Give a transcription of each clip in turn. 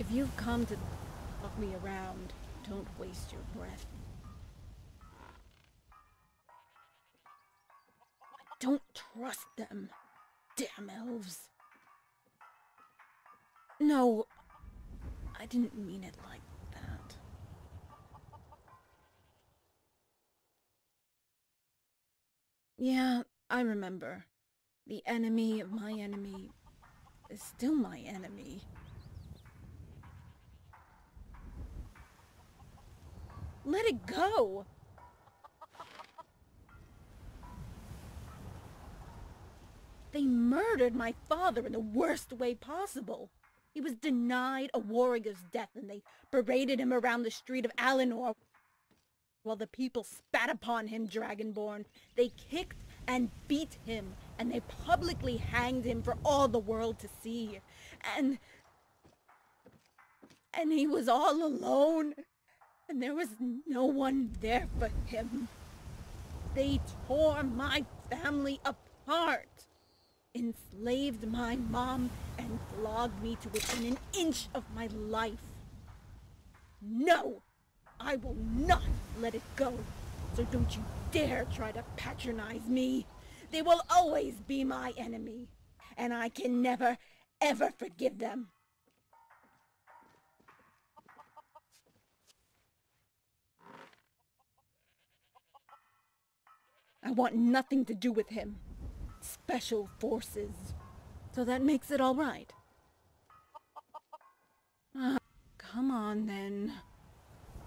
If you've come to fuck me around, don't waste your breath. I don't trust them. Damn elves. No, I didn't mean it like that. Yeah, I remember. The enemy of my enemy is still my enemy. Let it go! They murdered my father in the worst way possible. He was denied a warrior's death and they paraded him around the street of Alinor while the people spat upon him, Dragonborn. They kicked and beat him and they publicly hanged him for all the world to see. And he was all alone. And there was no one there for him. They tore my family apart, enslaved my mom, and flogged me to within an inch of my life. No, I will not let it go, so don't you dare try to patronize me. They will always be my enemy, and I can never, ever forgive them. I want nothing to do with him. Special forces. So that makes it all right. Come on then.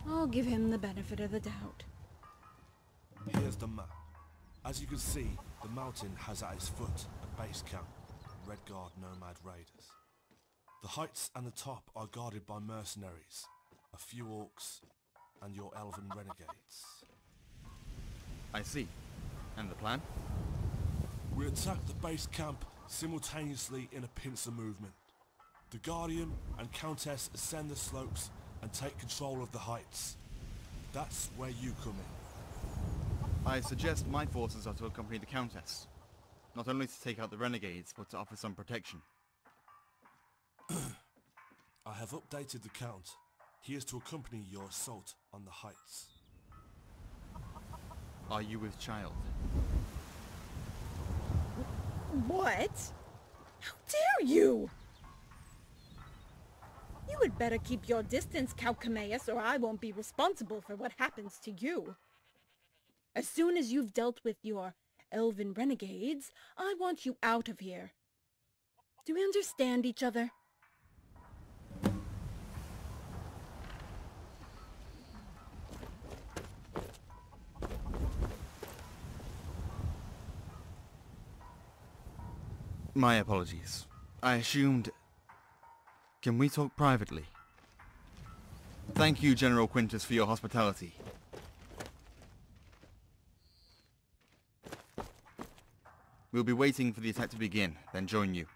I'll give him the benefit of the doubt. Here's the map. As you can see, the mountain has at its foot a base camp, Redguard nomad raiders. The heights and the top are guarded by mercenaries, a few orcs, and your elven renegades. I see. And the plan? We attack the base camp simultaneously in a pincer movement. The Guardian and Countess ascend the slopes and take control of the heights. That's where you come in. I suggest my forces are to accompany the Countess. Not only to take out the renegades, but to offer some protection. I have updated the Count. He is to accompany your assault on the heights. Are you with child? What? How dare you? You had better keep your distance, Count Cameus, or I won't be responsible for what happens to you. As soon as you've dealt with your elven renegades, I want you out of here. Do we understand each other? My apologies. I assumed... Can we talk privately? Thank you, General Quintus, for your hospitality. We'll be waiting for the attack to begin, then join you.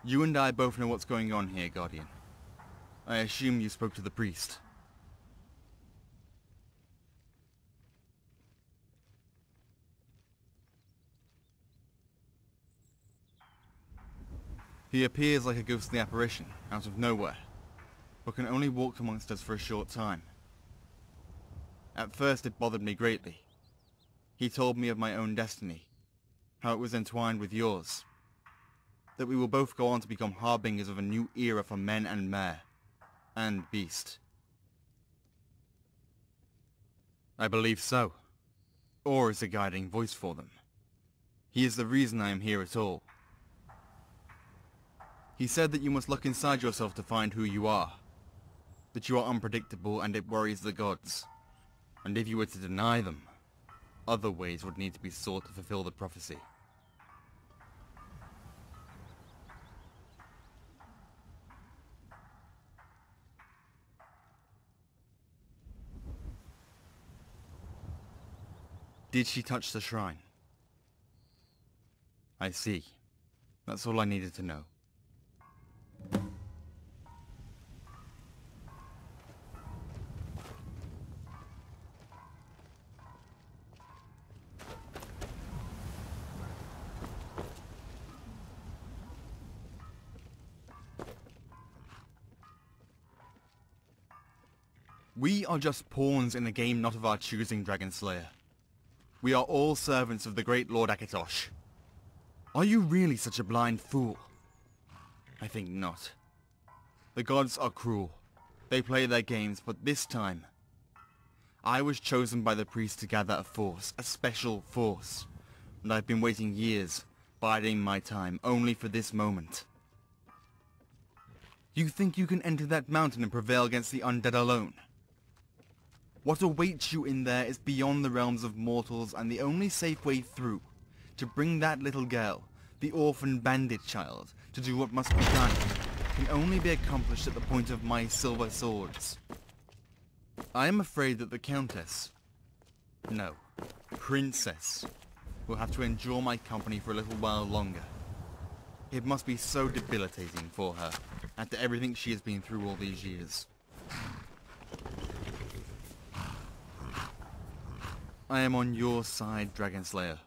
You and I both know what's going on here, Guardian. I assume you spoke to the priest. He appears like a ghostly apparition, out of nowhere, but can only walk amongst us for a short time. At first it bothered me greatly. He told me of my own destiny, how it was entwined with yours, that we will both go on to become harbingers of a new era for men and mare, and beast. I believe so. Or is a guiding voice for them. He is the reason I am here at all. He said that you must look inside yourself to find who you are, that you are unpredictable and it worries the gods, and if you were to deny them, other ways would need to be sought to fulfill the prophecy. Did she touch the shrine? I see. That's all I needed to know. We are just pawns in a game not of our choosing, Dragon Slayer. We are all servants of the great Lord Akatosh. Are you really such a blind fool? I think not. The gods are cruel. They play their games, but this time, I was chosen by the priest to gather a force, a special force, and I've been waiting years, biding my time, only for this moment. You think you can enter that mountain and prevail against the undead alone? What awaits you in there is beyond the realms of mortals, and the only safe way through, to bring that little girl, the orphan bandit child, to do what must be done, can only be accomplished at the point of my silver swords. I am afraid that the countess, no, princess, will have to endure my company for a little while longer. It must be so debilitating for her, after everything she has been through all these years. I am on your side, Dragon Slayer.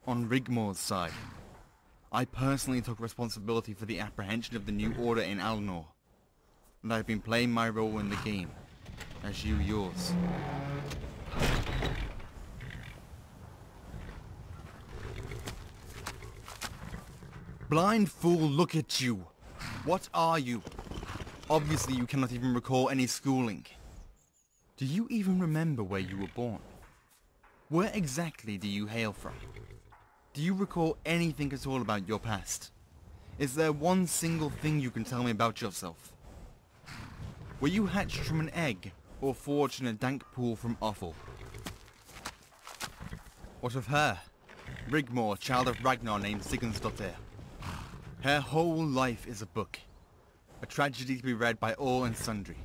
On Rigmor's side. I personally took responsibility for the apprehension of the New Order in Alnor, and I've been playing my role in the game, as you yours. Blind fool, look at you! What are you? Obviously you cannot even recall any schooling. Do you even remember where you were born? Where exactly do you hail from? Do you recall anything at all about your past? Is there one single thing you can tell me about yourself? Were you hatched from an egg, or forged in a dank pool from offal? What of her? Rigmor, child of Ragnar named Sigurdsdottir. Her whole life is a book. A tragedy to be read by all and sundry.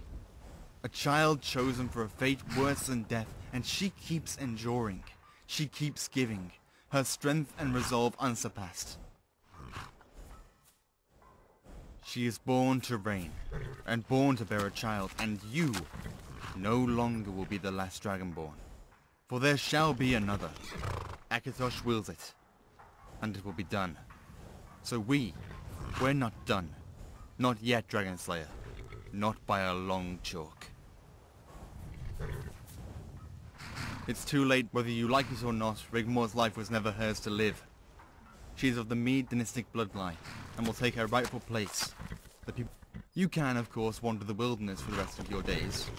A child chosen for a fate worse than death, and she keeps enduring. She keeps giving. Her strength and resolve unsurpassed. She is born to reign, and born to bear a child, and you no longer will be the last Dragonborn. For there shall be another. Akatosh wills it, and it will be done. So we're not done. Not yet, Dragon Slayer. Not by a long chalk. It's too late. Whether you like it or not, Rigmor's life was never hers to live. She is of the Mead dynastic bloodline, and will take her rightful place. You can, of course, wander the wilderness for the rest of your days,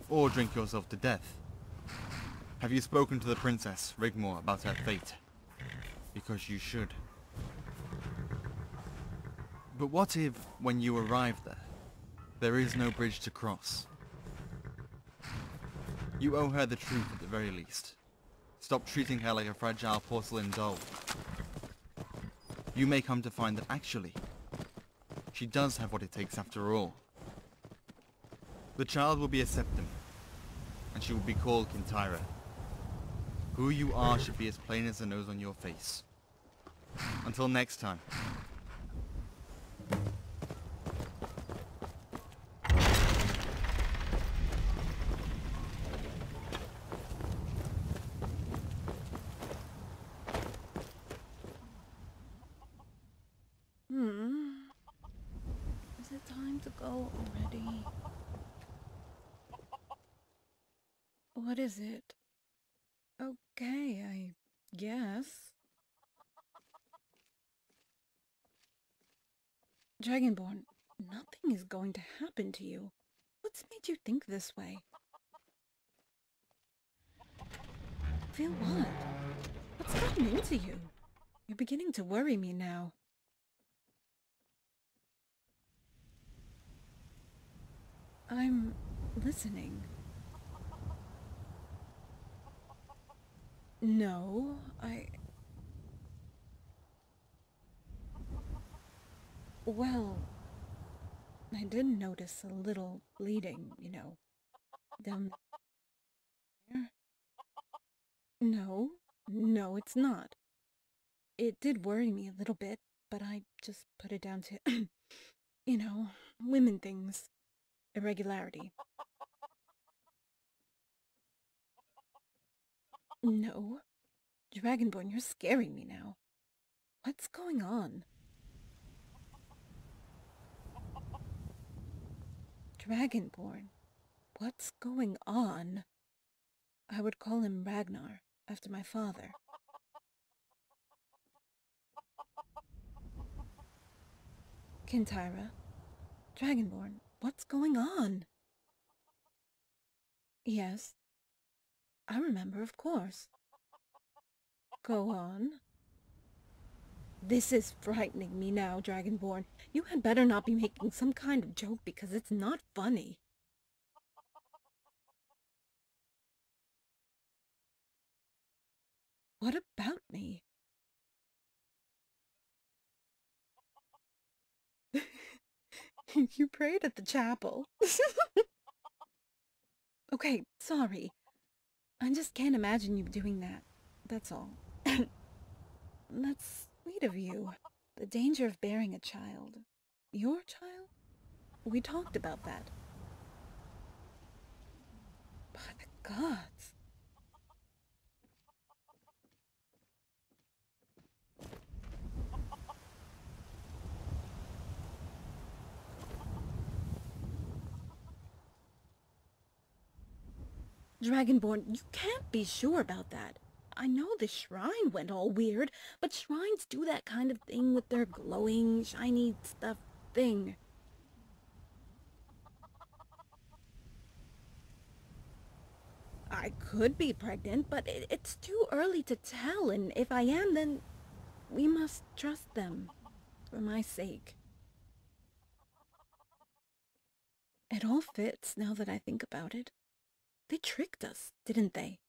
or drink yourself to death. Have you spoken to the princess, Rigmor, about her fate? Because you should. But what if, when you arrive there is no bridge to cross? You owe her the truth at the very least. Stop treating her like a fragile porcelain doll. You may come to find that actually, she does have what it takes after all. The child will be a septum, and she will be called Kintyra. Who you are should be as plain as the nose on your face. Until next time. Is it time to go already? What is it? Okay, I guess. Dragonborn, nothing is going to happen to you. What's made you think this way? Feel what? What's gotten into you? You're beginning to worry me now. I'm listening. No, Well, I did notice a little bleeding, down there. No, it's not. It did worry me a little bit, but I just put it down to, women things. Irregularity. No. Dragonborn, you're scaring me now. What's going on? Dragonborn, What's going on? I would call him Ragnar, after my father. Kintyra, Dragonborn, what's going on? Yes, I remember, of course. Go on. This is frightening me now, Dragonborn. You had better not be making some kind of joke because it's not funny. What about me? You prayed at the chapel. Okay, sorry. I just can't imagine you doing that. That's all. That's sweet of you. The danger of bearing a child. Your child? We talked about that. By the gods. Dragonborn, you can't be sure about that. I know the shrine went all weird, but shrines do that kind of thing with their glowing, shiny stuff thing. I could be pregnant, but it's too early to tell, and if I am, then we must trust them, for my sake. It all fits now that I think about it. They tricked us, didn't they?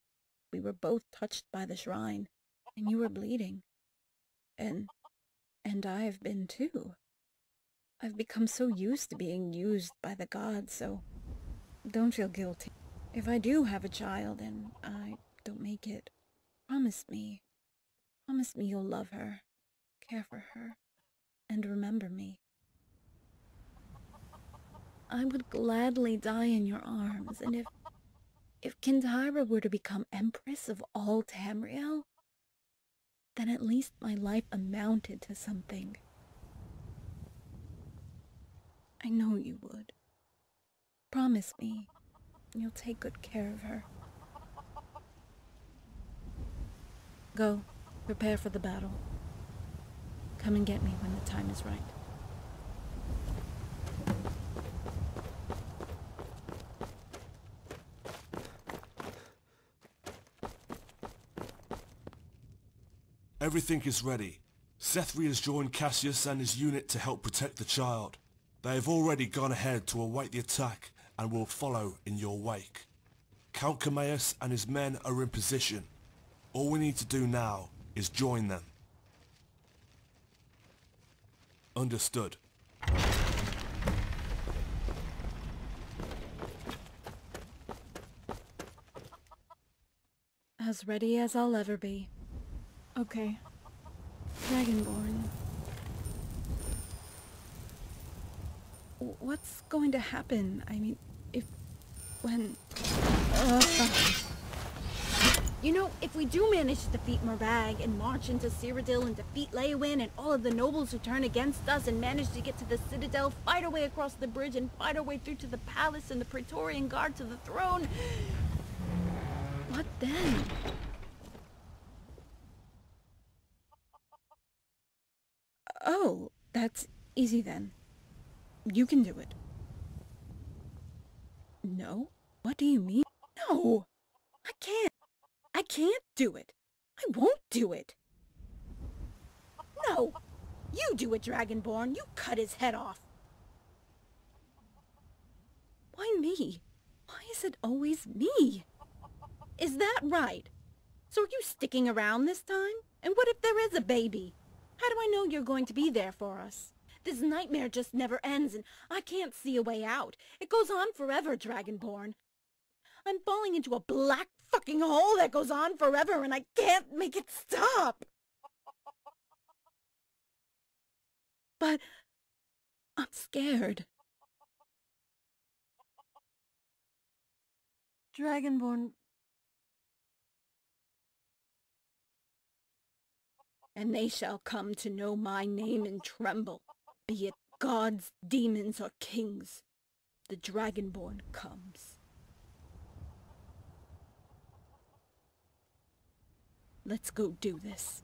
We were both touched by the shrine, and you were bleeding. And I've been too. I've become so used to being used by the gods, so don't feel guilty. If I do have a child and I don't make it, promise me you'll love her, care for her, and remember me. I would gladly die in your arms, and if Kintyra were to become Empress of all Tamriel, then at least my life amounted to something. I know you would. Promise me you'll take good care of her. Go, prepare for the battle. Come and get me when the time is right. Everything is ready. Sethri has joined Cassius and his unit to help protect the child. They have already gone ahead to await the attack and will follow in your wake. Count Cameus and his men are in position. All we need to do now is join them. Understood. As ready as I'll ever be. Okay. Dragonborn. What's going to happen? I mean, when... You know, if we do manage to defeat Morag and march into Cyrodiil and defeat Leywin and all of the nobles who turn against us and manage to get to the Citadel, fight our way across the bridge and fight our way through to the palace and the Praetorian Guard to the throne... What then? Oh, that's easy then. You can do it. No? What do you mean? No! I can't! I can't do it! I won't do it! No! You do it, Dragonborn! You cut his head off! Why me? Why is it always me? Is that right? So are you sticking around this time? And what if there is a baby? How do I know you're going to be there for us? This nightmare just never ends, and I can't see a way out. It goes on forever, Dragonborn. I'm falling into a black fucking hole that goes on forever, and I can't make it stop. But I'm scared. Dragonborn... And they shall come to know my name and tremble, be it gods, demons, or kings. The Dragonborn comes. Let's go do this.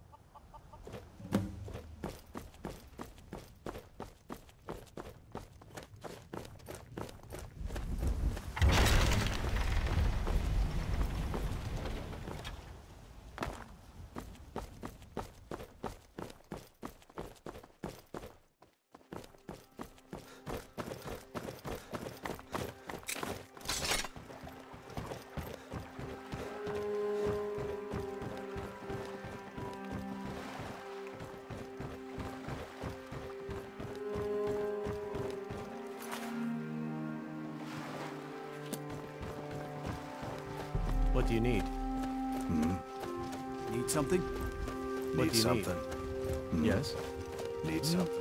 What do you need? Need something? What Need do you something. need? Yes? Need something.